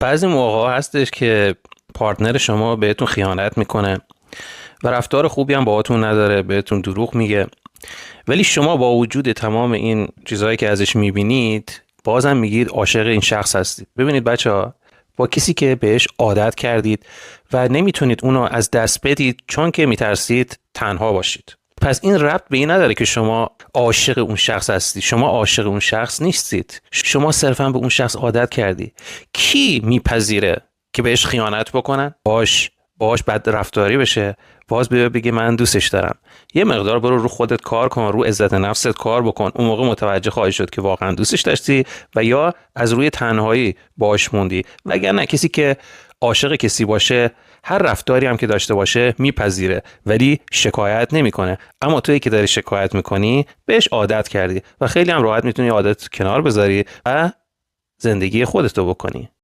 بعضی موقع هستش که پارتنر شما بهتون خیانت میکنه و رفتار خوبی هم باهاتون نداره، بهتون دروغ میگه، ولی شما با وجود تمام این چیزهایی که ازش میبینید بازم میگید عاشق این شخص هستید. ببینید بچه ها، با کسی که بهش عادت کردید و نمیتونید اونو از دست بدید چون که میترسید تنها باشید، پس این ربط به این نداره که شما عاشق اون شخص هستید. شما عاشق اون شخص نیستید، شما صرفا به اون شخص عادت کردی. کی میپذیره که بهش خیانت بکنن، باش بد رفتاری بشه، باز بگه من دوستش دارم؟ یه مقدار برو رو خودت کار کن، رو عزت نفست کار بکن، اون موقع متوجه خواهی شد که واقعا دوستش داشتی و یا از روی تنهایی باش موندی. وگرنه کسی که عاشق کسی باشه هر رفتاری هم که داشته باشه میپذیره ولی شکایت نمیکنه. اما تویی که داری شکایت میکنی بهش عادت کردی و خیلی هم راحت میتونی عادت کنار بذاری و زندگی خودتو بکنی.